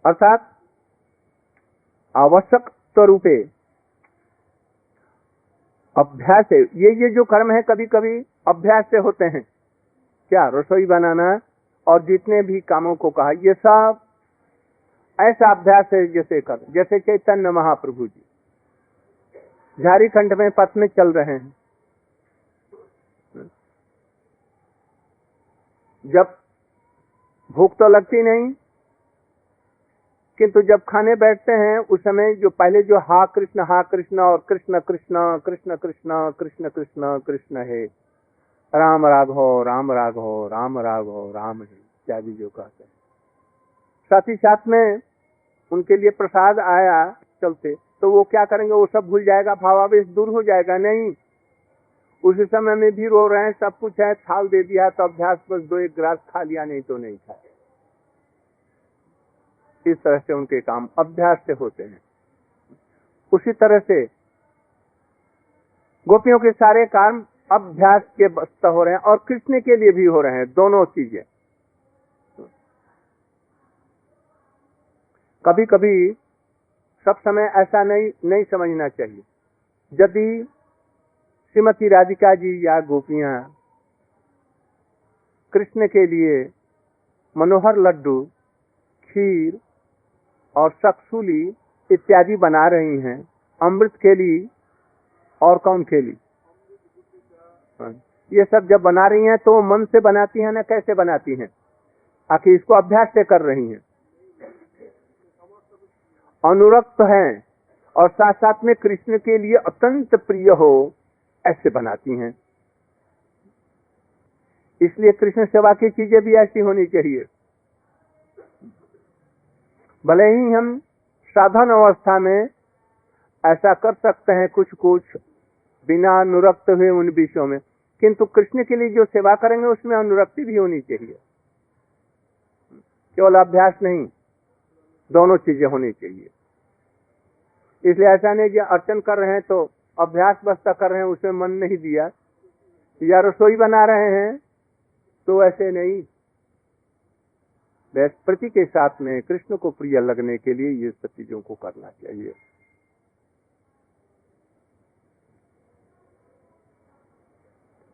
अर्थात आवश्यक स्वरूपे अभ्यास है। ये जो कर्म है कभी कभी अभ्यास से होते हैं। क्या? रसोई बनाना और जितने भी कामों को कहा, ये सब ऐसा अभ्यास है जैसे चैतन्य महाप्रभु जी झारखंड में पथ में चल रहे हैं। जब भूख तो लगती नहीं, किंतु जब खाने बैठते हैं उस समय जो पहले जो हा कृष्ण और कृष्ण कृष्ण कृष्ण कृष्ण कृष्ण कृष्ण कृष्ण है, राम राघव राम राघव राम राघव राम है इत्यादि जो कहते हैं, साथ ही साथ में उनके लिए प्रसाद आया चलते, तो वो क्या करेंगे? वो सब भूल जाएगा, भावावेश दूर हो जाएगा। नहीं, उस समय में भी रो रहे हैं, सब कुछ है, थाल दे दिया तो अभ्यास बस 2-1 गिलास खा लिया, नहीं तो नहीं खाया। इस तरह से उनके काम अभ्यास से होते हैं। उसी तरह से गोपियों के सारे काम अभ्यास के बस्ता हो रहे हैं और कृष्ण के लिए भी हो रहे हैं, दोनों चीजें। कभी कभी सब समय ऐसा नहीं समझना चाहिए। यदि श्रीमती राधिका जी या गोपियां कृष्ण के लिए मनोहर लड्डू, खीर और सक्सूली इत्यादि बना रही हैं, अमृत केली और कौन केली, ये सब जब बना रही हैं तो मन से बनाती हैं ना, कैसे बनाती हैं? आखिर इसको अभ्यास से कर रही हैं, अनुरक्त हैं और साथ साथ में कृष्ण के लिए अत्यंत प्रिय हो, ऐसे बनाती हैं। इसलिए कृष्ण सेवा की चीजें भी ऐसी होनी चाहिए। भले ही हम साधन अवस्था में ऐसा कर सकते हैं कुछ कुछ बिना अनुरक्त हुए उन विषयों में, किंतु कृष्ण के लिए जो सेवा करेंगे उसमें अनुरक्ति भी होनी चाहिए, केवल अभ्यास नहीं, दोनों चीजें होनी चाहिए। इसलिए ऐसा नहीं कि अर्चन कर रहे हैं तो अभ्यास बस तक कर रहे हैं, उसमें मन नहीं दिया, या रसोई बना रहे हैं तो ऐसे नहीं। प्रति के साथ में कृष्ण को प्रिय लगने के लिए ये सब चीजों को करना चाहिए।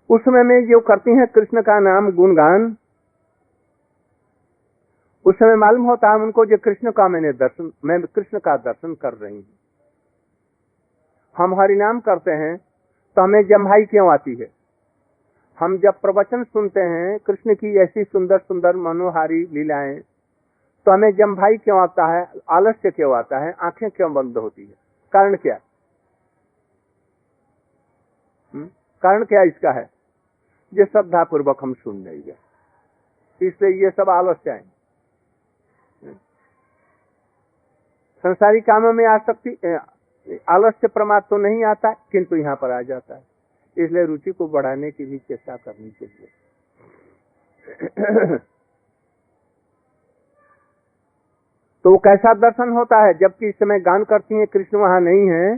उस समय में जो करती हैं कृष्ण का नाम गुणगान, उस समय मालूम होता है उनको जो कृष्ण का मैं कृष्ण का दर्शन कर रही हूं। हम हरिनाम करते हैं तो हमें जम्हाई क्यों आती है? हम जब प्रवचन सुनते हैं कृष्ण की ऐसी सुंदर सुंदर मनोहारी लीलाएं, तो हमें जम्हाई क्यों आता है, आलस्य क्यों आता है, आंखें क्यों बंद होती है? कारण क्या? कारण क्या इसका है? ये श्रद्धा पूर्वक हम सुन नहीं गए, इसलिए ये सब आलस्य है। संसारी कामों में आसक्ति, आलस्य प्रमाद तो नहीं आता, किंतु यहाँ पर आ जाता है। इसलिए रुचि को बढ़ाने की भी चेष्टा करनी चाहिए। तो कैसा दर्शन होता है? जबकि इस समय गान करती हैं, कृष्ण वहां नहीं है,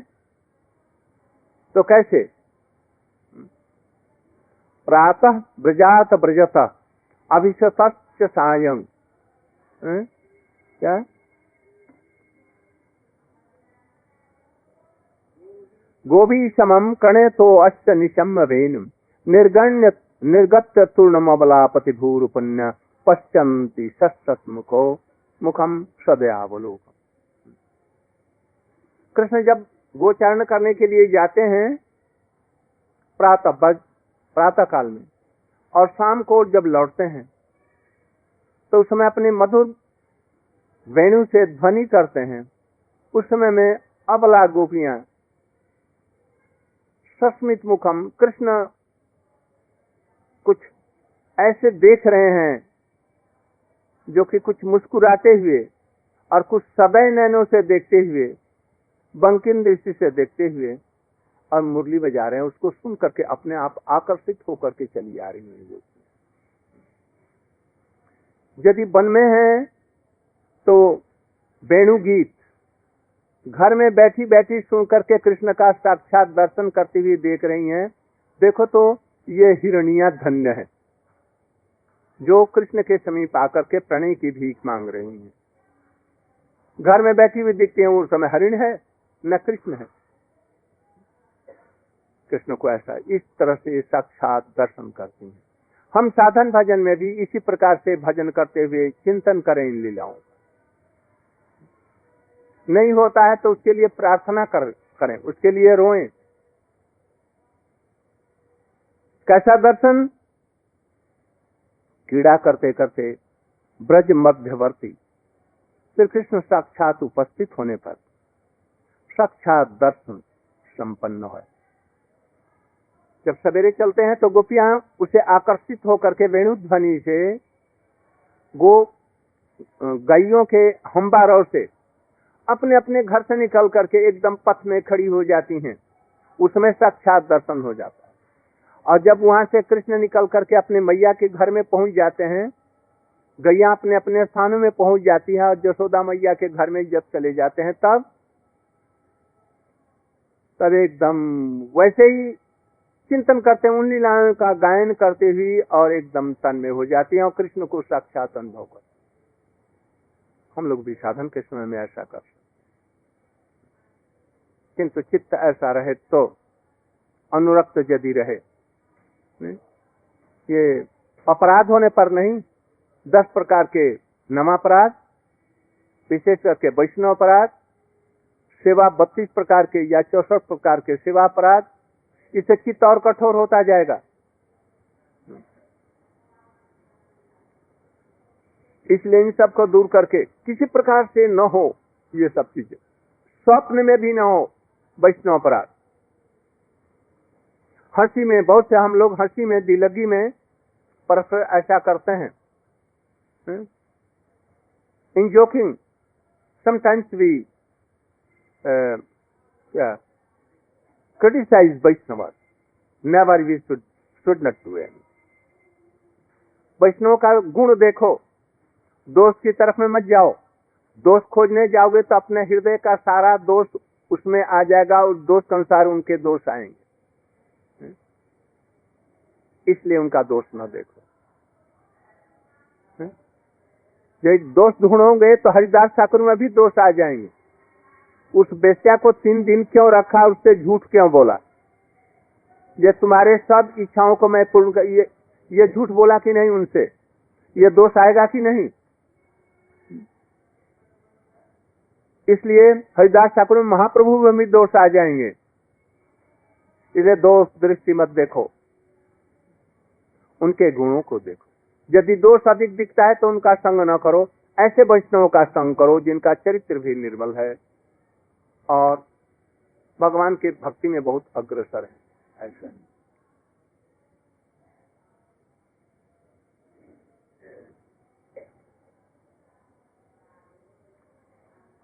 तो कैसे? प्रातः ब्रजात ब्रजत अभिषतस्य सायं, क्या गोभी समम कणे तो अश्च निशम वेन निर्गण्य निर्गत्य तूर्णमबलापति भूरुपन्य पश्यन्ति सत्समुखो मुखम सदयावलोक। कृष्ण जब गोचारण करने के लिए जाते हैं प्रातः काल में, और शाम को जब लौटते हैं तो उस समय अपने मधुर वेणु से ध्वनि करते हैं। उस समय में अबला गोपियां सस्मित मुखम, कृष्ण कुछ ऐसे देख रहे हैं जो कि कुछ मुस्कुराते हुए और कुछ सदै नैनों से देखते हुए, बंकिम दृष्टि से देखते हुए और मुरली बजा रहे हैं। उसको सुन करके अपने आप आकर्षित होकर के चली आ रही है। यदि वन में है तो वेणु गीत, घर में बैठी बैठी सुन करके कृष्ण का साक्षात दर्शन करती हुई देख रही हैं। देखो तो ये हिरनिया धन्य है जो कृष्ण के समीप आकर के प्रणय की भीख मांग रही हैं। घर में बैठी हुई दिखती है, उस समय हरिण है न कृष्ण है। कृष्ण को ऐसा इस तरह से साक्षात दर्शन करती हैं। हम साधन भजन में भी इसी प्रकार से भजन करते हुए चिंतन करें इन लीलाओं। नहीं होता है तो उसके लिए प्रार्थना करें, उसके लिए रोएं। कैसा दर्शन? क्रीड़ा करते करते ब्रज मध्यवर्ती श्री कृष्ण साक्षात उपस्थित होने पर साक्षात दर्शन संपन्न है। जब सवेरे चलते हैं तो गोपियां उसे आकर्षित होकर के वेणु ध्वनि से गायों के हंबारों से अपने अपने घर से निकल करके एकदम पथ में खड़ी हो जाती हैं। उसमें साक्षात दर्शन हो जाता है। और जब वहां से कृष्ण निकल करके अपने मैया के घर में पहुंच जाते हैं, गैया अपने अपने स्थानों में पहुंच जाती है और यशोदा मैया के घर में जब चले जाते हैं, तब एकदम वैसे ही चिंतन करते हैं, उन लीलाओं का गायन करते हुए और एकदम तन में हो जाती हैं और कृष्ण को साक्षात अनुभव करते। हम लोग भी साधन के समय में ऐसा कर सकते, किंतु चित्त ऐसा रहे तो, अनुरक्त यदि रहे, ये अपराध होने पर नहीं, 10 प्रकार के नमापराध, विशेष करके वैष्णव अपराध, सेवा 32 प्रकार के या 64 प्रकार के सेवा अपराध, इससे चित्त और कठोर होता जाएगा। इसलिए इन सब को दूर करके किसी प्रकार से न हो ये सब चीजें, स्वप्न में भी न हो वैष्णव अपराध। हंसी में, बहुत से हम लोग हंसी में, दिलगी में परस्पर ऐसा करते हैं। In joking sometimes we criticize Vaishnavas. Never we should not do it. Vaishnava का गुण देखो, दोष की तरफ में मत जाओ। दोष खोजने जाओगे तो अपने हृदय का सारा दोष उसमें आ जाएगा और दोष के अनुसार उनके दोष आएंगे। इसलिए उनका दोष न देखो। जब दोष ढूंढोगे तो हरिदास ठाकुर में भी दोष आ जाएंगे। उस बेस्या को 3 दिन क्यों रखा, उससे झूठ क्यों बोला, ये तुम्हारे सब इच्छाओं को मैं पूर्ण कर, ये झूठ बोला कि नहीं, उनसे ये दोष आएगा कि नहीं। इसलिए हरिदास ठाकुर में महाप्रभु में भी दोष आ जाएंगे। इसे दोष दृष्टि मत देखो, उनके गुणों को देखो। यदि दोष अधिक दिखता है तो उनका संग न करो, ऐसे वैष्णवों का संग करो जिनका चरित्र भी निर्मल है और भगवान के भक्ति में बहुत अग्रसर है। ऐसा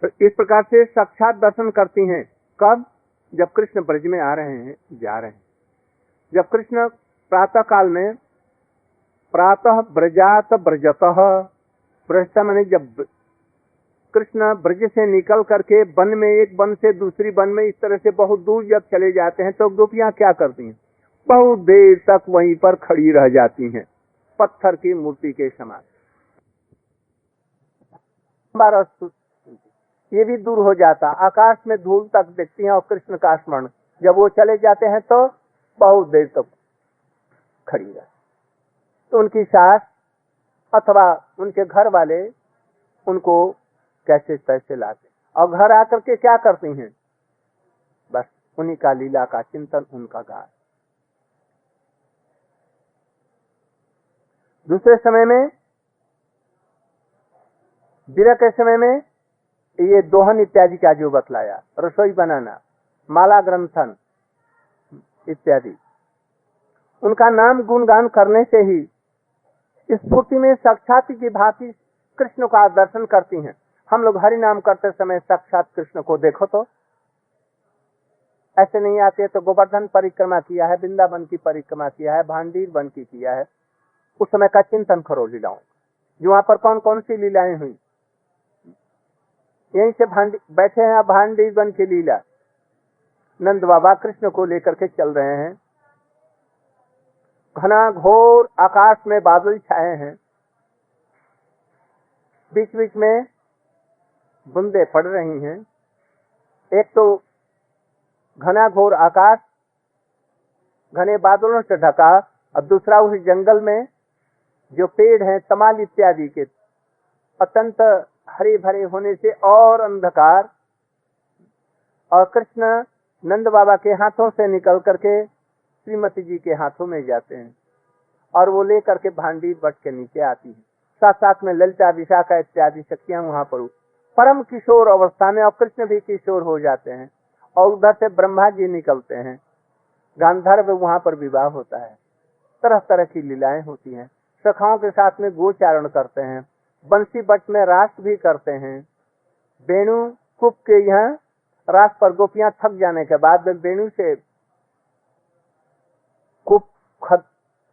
तो इस प्रकार से साक्षात दर्शन करती हैं। कब? जब कृष्ण ब्रज में आ रहे हैं, जा रहे हैं। जब कृष्ण प्रातः काल में, प्रातः ब्रजात ब्रजतः, ब्रजता माने जब कृष्ण ब्रज से निकल करके वन में, एक वन से दूसरी वन में, इस तरह से बहुत दूर जब चले जाते हैं तो गोपियां क्या करती हैं? बहुत देर तक वहीं पर खड़ी रह जाती हैं, पत्थर की मूर्ति के समान। ये भी दूर हो जाता, आकाश में धूल तक देखती हैं और कृष्ण का स्मरण। जब वो चले जाते हैं तो बहुत देर तक खड़ी रह, तो उनकी सास अथवा उनके घर वाले उनको कैसे तैसे लाते और घर आकर के क्या करती हैं? बस उन्हीं का लीला का चिंतन, उनका गान। दूसरे समय में, विरह के समय में, ये दोहन इत्यादि का जो बतलाया, रसोई बनाना, माला ग्रंथन इत्यादि, उनका नाम गुणगान करने से ही स्फूर्ति में साक्षात की भांति कृष्ण का दर्शन करती हैं। हम लोग हरि नाम करते समय साक्षात कृष्ण को देखो तो ऐसे नहीं आते। तो गोवर्धन परिक्रमा किया है, वृंदावन की परिक्रमा किया है, भांडीर वन की किया है, उस समय का चिंतन करो लीलाओं, जो वहां पर कौन कौन सी लीलाएं हुई। यहीं से बैठे हैं भांडीर वन की लीला, नंद बाबा कृष्ण को लेकर के चल रहे हैं, घना घोर आकाश में बादल छाए हैं, बीच बीच में बूंदे पड़ रही हैं। एक तो घना घोर आकाश घने बादलों से ढका, और दूसरा उस जंगल में जो पेड़ हैं तमाल इत्यादि के अत्यंत हरे भरे होने से और अंधकार, और कृष्ण नंद बाबा के हाथों से निकल करके श्रीमती जी के हाथों में जाते हैं, और वो लेकर के भांडी बट के नीचे आती है। साथ साथ में ललिता विशाखा इत्यादि शक्तियां वहां पर परम किशोर अवस्था में, और कृष्ण भी किशोर हो जाते हैं, और उधर से ब्रह्मा जी निकलते हैं। गांधर्व वहां पर विवाह होता है, तरह तरह की लीलाएं होती हैं। सखाओं के साथ में गोचारण करते हैं, बंसी बट में रास भी करते हैं। वेणु कुप के यहाँ रास पर गोपियां थक जाने के बाद वेणु से कूप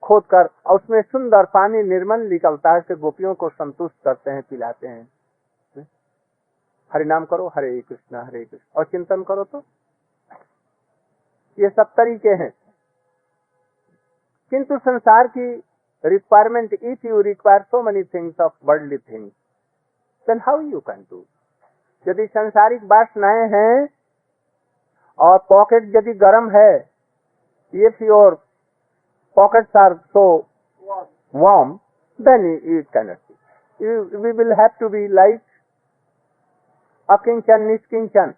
खोद कर और उसमें सुंदर पानी निर्मल निकलता है, से गोपियों को संतुष्ट करते हैं, पिलाते हैं। हरि नाम करो, हरे कृष्णा और चिंतन करो। तो ये सब तरीके हैं। किंतु संसार की requirement, if you require so many things of worldly things, then how you can do. यदि सांसारिक वासनाएं हैं और पॉकेट यदि गर्म है, if your pockets are so warm, then you cannot be. We will have to be like अकिंचन निष्किंचन।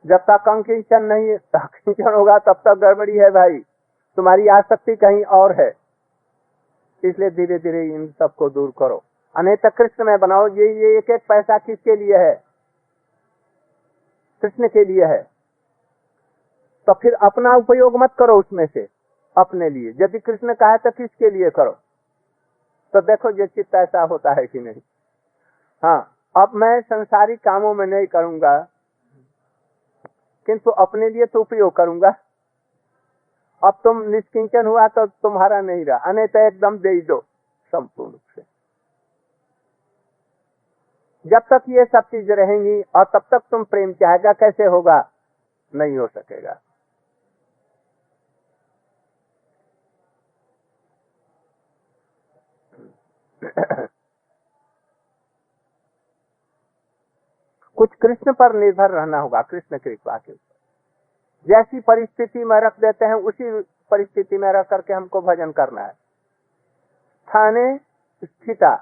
जब तक अंकिंचन नहीं अकिंचन होगा तब तक गड़बड़ी है भाई, तुम्हारी आसक्ति कहीं और है। इसलिए धीरे धीरे इन सबको दूर करो, अनेक कृष्ण में बनाओ। ये एक एक पैसा किसके लिए है? कृष्ण के लिए है। तो फिर अपना उपयोग मत करो उसमें से अपने लिए। यदि कृष्ण कहा तो किसके लिए करो? तो देखो ये चित्त ऐसा होता है कि नहीं। हाँ, अब मैं संसारिक कामों में नहीं करूंगा, किंतु अपने लिए तो उपयोग करूंगा। अब तुम निष्किंचन हुआ तो तुम्हारा नहीं रहा, अन्यथा एकदम दे दो संपूर्ण रूप से। जब तक ये सब चीज रहेंगी और तब तक तुम प्रेम चाहेगा, कैसे होगा? नहीं हो सकेगा। कुछ कृष्ण पर निर्भर रहना होगा, कृष्ण कृपा के ऊपर। जैसी परिस्थिति में रख देते हैं उसी परिस्थिति में रख करके हमको भजन करना है। स्थाने स्थिता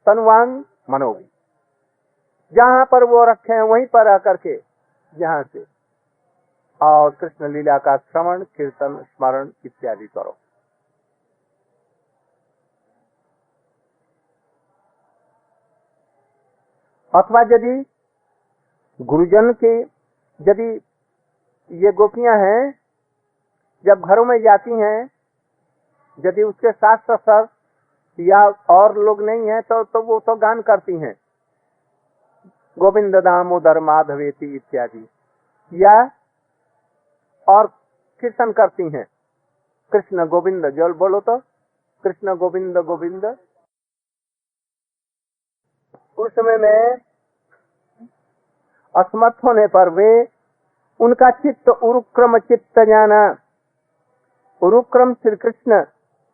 तनुवांग मनोवी, जहां पर वो रखे हैं वहीं पर आकर के जहां से, और कृष्ण लीला का श्रवण कीर्तन स्मरण इत्यादि करो। अथवा यदि गुरुजन के, यदि ये गोपियां हैं जब घरों में जाती हैं, यदि उसके सास ससुर या और लोग नहीं है तो वो तो गान करती हैं, गोविंद दामोदर माधवेति इत्यादि, या और कीर्तन करती हैं कृष्ण गोविंद। जो बोलो तो कृष्ण गोविंद गोविंद। उस समय में असमर्थ होने पर वे, उनका चित्त उरुक्रम चित्त जाना, उरुक्रम श्री कृष्ण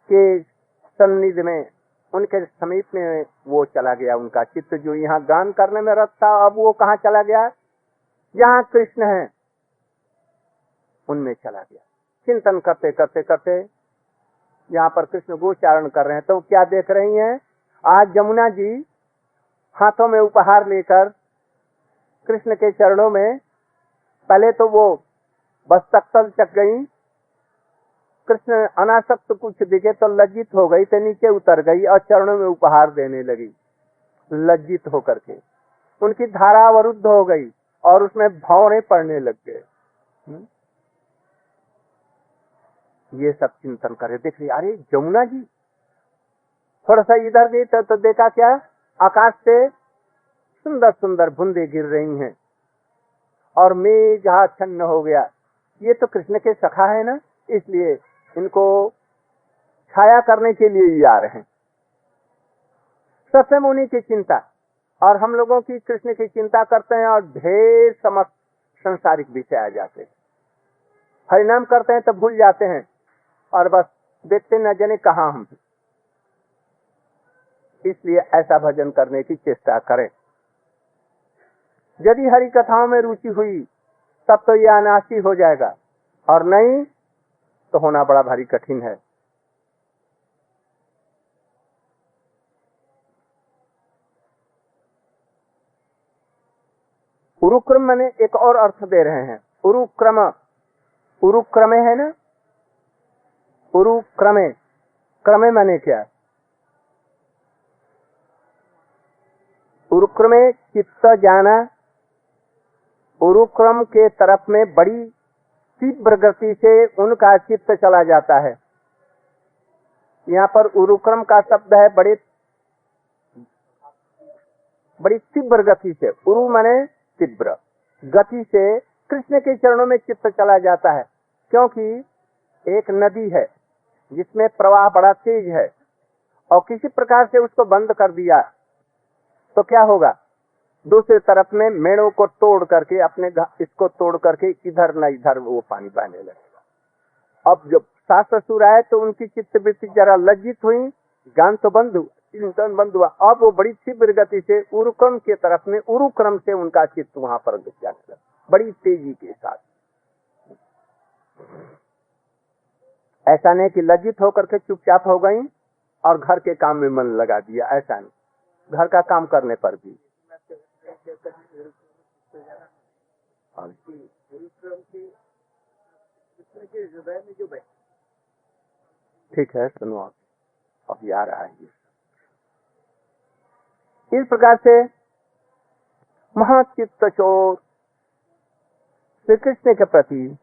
के सन्निधि में, उनके समीप में वो चला गया। उनका चित्त जो यहाँ गान करने में रत था, अब वो कहाँ चला गया? जहाँ कृष्ण है उनमें चला गया। चिंतन करते करते करते यहाँ पर कृष्ण गोचारण कर रहे हैं, तो क्या देख रही हैं? आज जमुना जी हाथों में उपहार लेकर कृष्ण के चरणों में, पहले तो वो बस तख्तल चक गई, कृष्ण अनासक्त कुछ दिखे तो लज्जित हो गई, तो नीचे उतर गई और चरणों में उपहार देने लगी लज्जित होकर के। उनकी धारा अवरुद्ध हो गई और उसमें भौरे पड़ने लग गए। ये सब चिंतन करे, देख रही, अरे जमुना जी थोड़ा सा इधर गई तो देखा क्या? आकाश से सुंदर सुंदर बूंदे गिर रही हैं और मेघ छन्न हो गया। ये तो कृष्ण के सखा है ना, इसलिए इनको छाया करने के लिए ही आ रहे हैं। सबसे मुनि की चिंता, और हम लोगों की कृष्ण की चिंता करते हैं और ढेर समस्त संसारिक विषय आ जाते हैं। हरिनाम करते हैं तो भूल जाते हैं और बस देखते न जाने कहाँ हम। इसलिए ऐसा भजन करने की चेष्टा करें। यदि हरि कथाओं में रुचि हुई तब तो ये अनायासी हो जाएगा, और नहीं तो होना बड़ा भारी कठिन है। उरुक्रम माने एक और अर्थ दे रहे हैं। उरुक्रम, उरुक्रमे है ना, उरुक्रमे, क्रमे माने क्या? उरुक्रमे चित्त जाना, उरुक्रम के तरफ में बड़ी तीव्र गति से उनका चित्त चला जाता है। यहाँ पर उरुक्रम का शब्द है बड़ी तीव्र गति से। उरु माने तीव्र गति से कृष्ण के चरणों में चित्त चला जाता है, क्योंकि एक नदी है जिसमें प्रवाह बड़ा तेज है और किसी प्रकार से उसको बंद कर दिया तो क्या होगा? दूसरी तरफ में मेड़ों को तोड़ करके अपने इसको तोड़ करके इधर न इधर वो पानी बहने लगेगा। अब जब सास ससुर आए तो उनकी चित्तवृत्ति जरा लज्जित हुई, गान तो बंद हुआ, चिंतन बंद हुआ। अब वो बड़ी तीव्र गति से उरुक्रम के तरफ में, उरुक्रम से उनका चित्त वहां पर जाने लगा बड़ी तेजी के साथ। ऐसा नहीं कि लज्जित होकर के चुपचाप हो गई और घर के काम में मन लगा दिया, ऐसा नहीं। घर का काम करने पर भी ठीक है, सुनो अब आ रहा है। इस प्रकार से महाचित्त चोर श्री कृष्ण के प्रति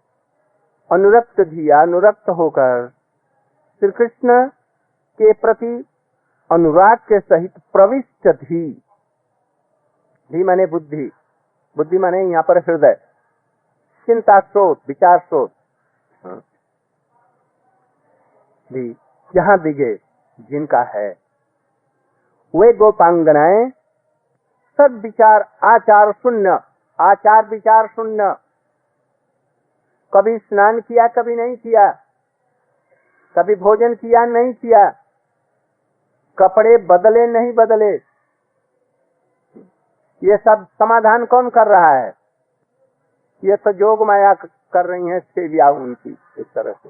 अनुरक्त धिया, अनुरक्त होकर श्री कृष्ण के प्रति अनुराग के सहित प्रविष्ट धी माने बुद्धि, बुद्धि माने यहाँ पर हृदय, चिंता स्रोत, विचार स्रोत, जहाँ दिगे जिनका है वे गोपांगनाएं सब विचार आचार शून्य, आचार विचार शून्य, कभी स्नान किया कभी नहीं किया, कभी भोजन किया नहीं किया, कपड़े बदले नहीं बदले, ये सब समाधान कौन कर रहा है? ये तो जोग माया कर रही है सेविया उनकी। इस तरह से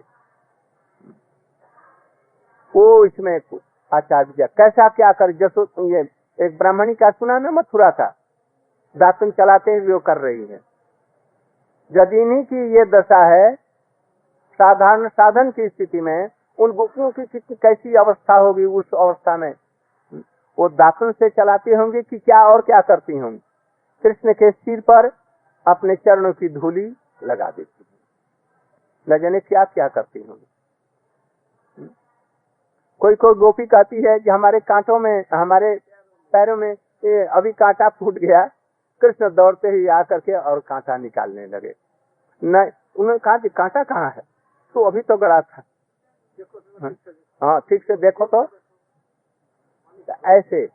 वो इसमें आचार विचार कैसा क्या कर। जैसे ये एक ब्राह्मणी का सुना ना, मथुरा का, दातुन चलाते हुए वो कर रही है। यदि इन्हीं की ये दशा है साधारण साधन की स्थिति में, उन गोपियों की कैसी अवस्था होगी? उस अवस्था में वो दातुन से चलाती होंगी कि क्या और क्या करती होंगी? कृष्ण के सिर पर अपने चरणों की धूली लगा देती, न जाने क्या क्या करती होंगी। कोई कोई गोपी कहती है कि हमारे कांटों में, हमारे पैरों में अभी कांटा फूट गया, कृष्ण दौड़ते ही आकर के और कांटा निकालने लगे। नहीं, उन्होंने कहा कि कांटा कहाँ है? तो अभी तो गड़ा था। हाँ, ठीक से देखो तो। ऐसे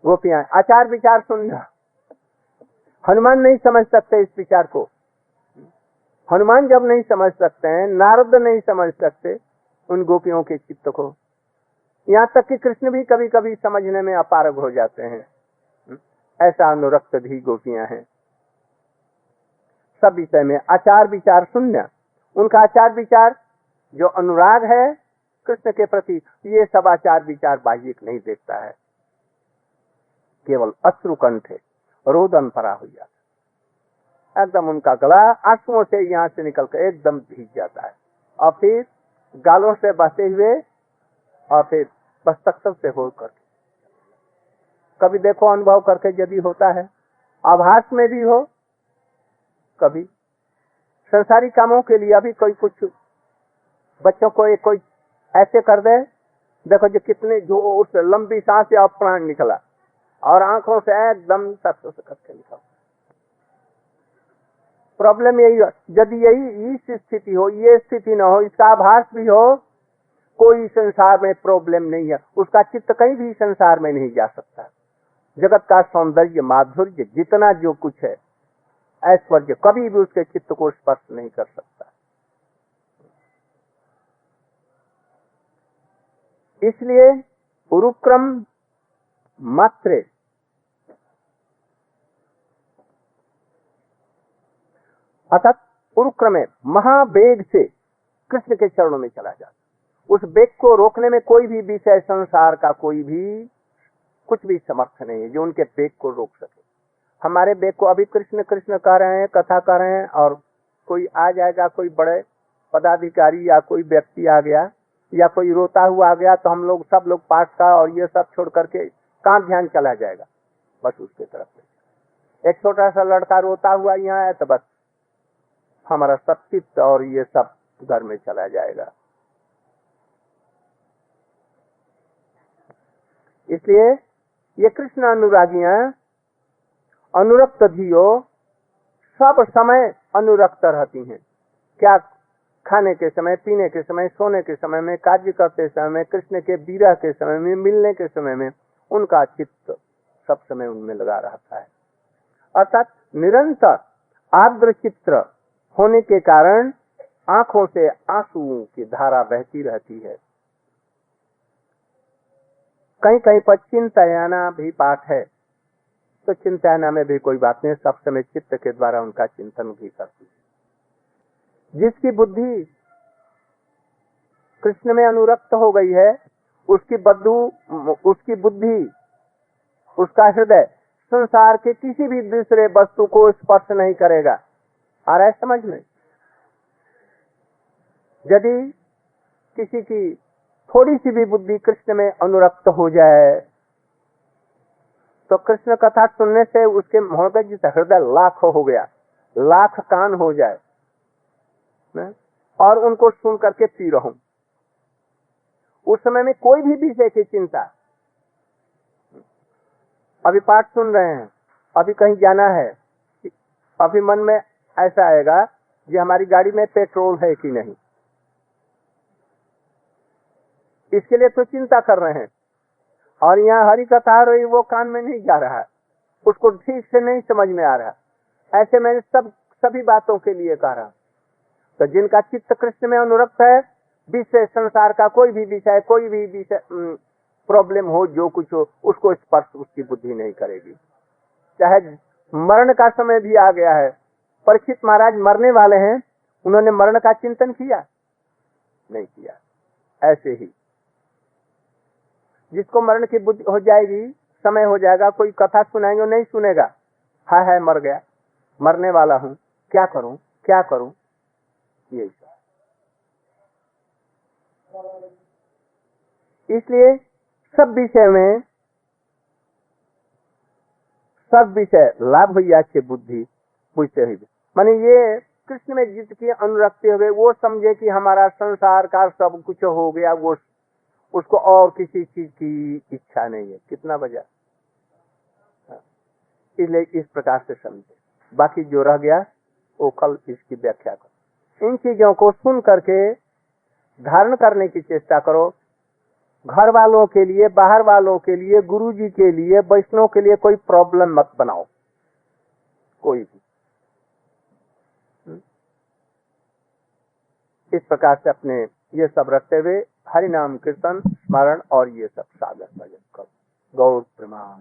गोपियां आचार विचार सुनना। हनुमान नहीं समझ सकते इस विचार को। हनुमान जब नहीं समझ सकते हैं, नारद नहीं समझ सकते उन गोपियों के चित्त को, यहाँ तक कि कृष्ण भी कभी कभी समझने में अपारग हो जाते हैं। ऐसा अनुरक्त भी गोपियां हैं। सब विषय में आचार विचार शून्य। उनका आचार विचार जो अनुराग है कृष्ण के प्रति, ये सब आचार विचार बाह्यिक नहीं देखता है, केवल अश्रुकंठ रोदन परा हो जाता है। एकदम उनका गला आंसुओं से यहाँ से निकल कर एकदम भीग जाता है, और फिर गालों से बहते हुए, और फिर मस्तक से होकर। कभी देखो अनुभव करके यदि होता है, आभास में भी हो, कभी संसारी कामों के लिए अभी कोई कुछ बच्चों को कोई ऐसे कर दे, देखो जो कितने जोर से लंबी सांस या प्राण निकला, और आंखों से एकदम सख्त से करके निकला। प्रॉब्लम यही है, यदि यही इस स्थिति हो, ये स्थिति न हो, इसका आभास भी हो, कोई संसार में प्रॉब्लम नहीं है, उसका चित्त कहीं भी संसार में नहीं जा सकता। जगत का सौंदर्य, माधुर्य, जितना जो कुछ है, ऐश्वर्य, कभी भी उसके चित्त को स्पर्श नहीं कर सकता। इसलिए उरुक्रम मात्र अर्थात उरुक्रमे महावेग से कृष्ण के चरणों में चला जाता। उस वेग को रोकने में कोई भी विषय संसार का कोई भी कुछ भी समर्थ नहीं है जो उनके वेग को रोक सके। हमारे वेग को अभी कृष्ण कृष्ण कह रहे हैं, कथा कर रहे हैं, और कोई आ जाएगा, कोई बड़े पदाधिकारी या कोई व्यक्ति आ गया या कोई रोता हुआ आ गया, तो हम लोग सब लोग पाठ का और ये सब छोड़ करके कहाँ ध्यान चला जाएगा, बस उसके तरफ से। एक छोटा सा लड़का रोता हुआ यहाँ है तो बस हमारा सब चित्त और ये सब घर में चला जाएगा। इसलिए ये कृष्ण अनुरागियां अनुरक्त धियो सब समय अनुरक्त रहती हैं। क्या खाने के समय, पीने के समय, सोने के समय में, कार्य करते समय में, कृष्ण के विरह के समय में, मिलने के समय में उनका चित्त सब समय उनमें लगा रहता है। अर्थात निरंतर आर्द्र चित्र होने के कारण आंखों से आंसुओं की धारा बहती रहती है। कहीं कहीं पर चिंतयाना भी पाठ है, तो चिंतयाना में भी कोई बात नहीं, सब समय चित्त के द्वारा उनका चिंतन भी करती है। जिसकी बुद्धि कृष्ण में अनुरक्त हो गई है, उसकी बुद्धि, उसका हृदय संसार के किसी भी दूसरे वस्तु को स्पर्श नहीं करेगा। आ रहा है समझ में? यदि किसी की थोड़ी सी भी बुद्धि कृष्ण में अनुरक्त हो जाए तो कृष्ण कथा सुनने से उसके मोहब्बत जिस हृदय लाख हो गया, लाख कान हो जाए न? और उनको सुन करके पी रहूं। उस समय में कोई भी विषय की चिंता, अभी पाठ सुन रहे हैं, अभी कहीं जाना है, अभी मन में ऐसा आएगा कि हमारी गाड़ी में पेट्रोल है कि नहीं, इसके लिए तो चिंता कर रहे हैं। और यहाँ हरि कथा हो रही, वो कान में नहीं जा रहा है, उसको ठीक से नहीं समझ में आ रहा। ऐसे मैंने सभी बातों के लिए कह रहा। तो जिनका चित्त कृष्ण में अनुरक्त है, विषय संसार का कोई भी विषय, कोई भी विषय प्रॉब्लम हो, जो कुछ हो, उसको स्पर्श उसकी बुद्धि नहीं करेगी। चाहे मरण का समय भी आ गया है, परीक्षित महाराज मरने वाले हैं, उन्होंने मरण का चिंतन किया नहीं किया। ऐसे ही जिसको मरण की बुद्धि हो जाएगी, समय हो जाएगा, कोई कथा सुनाएंगे नहीं सुनेगा, हाय मर गया, मरने वाला हूं, क्या करूं क्या करूं, यही सब। इसलिए सब विषय लाभ हुई अच्छी बुद्धि पूछते हुए, माने ये कृष्ण में जिसकी अनुरक्ति हो गई, वो समझे कि हमारा संसार का सब कुछ हो गया, वो उसको और किसी चीज की इच्छा नहीं है। कितना बजा, इसलिए इस प्रकार से समझे। बाकी जो रह गया वो कल इसकी व्याख्या करो। इन चीजों को सुन करके धारण करने की चेष्टा करो। घर वालों के लिए, बाहर वालों के लिए, गुरु जी के लिए, वैष्णव के लिए कोई प्रॉब्लम मत बनाओ, कोई भी। इस प्रकार से अपने ये सब रखते हुए हरि नाम कीर्तन स्मरण और ये सब साधन भजन करो। गौर प्रमाण।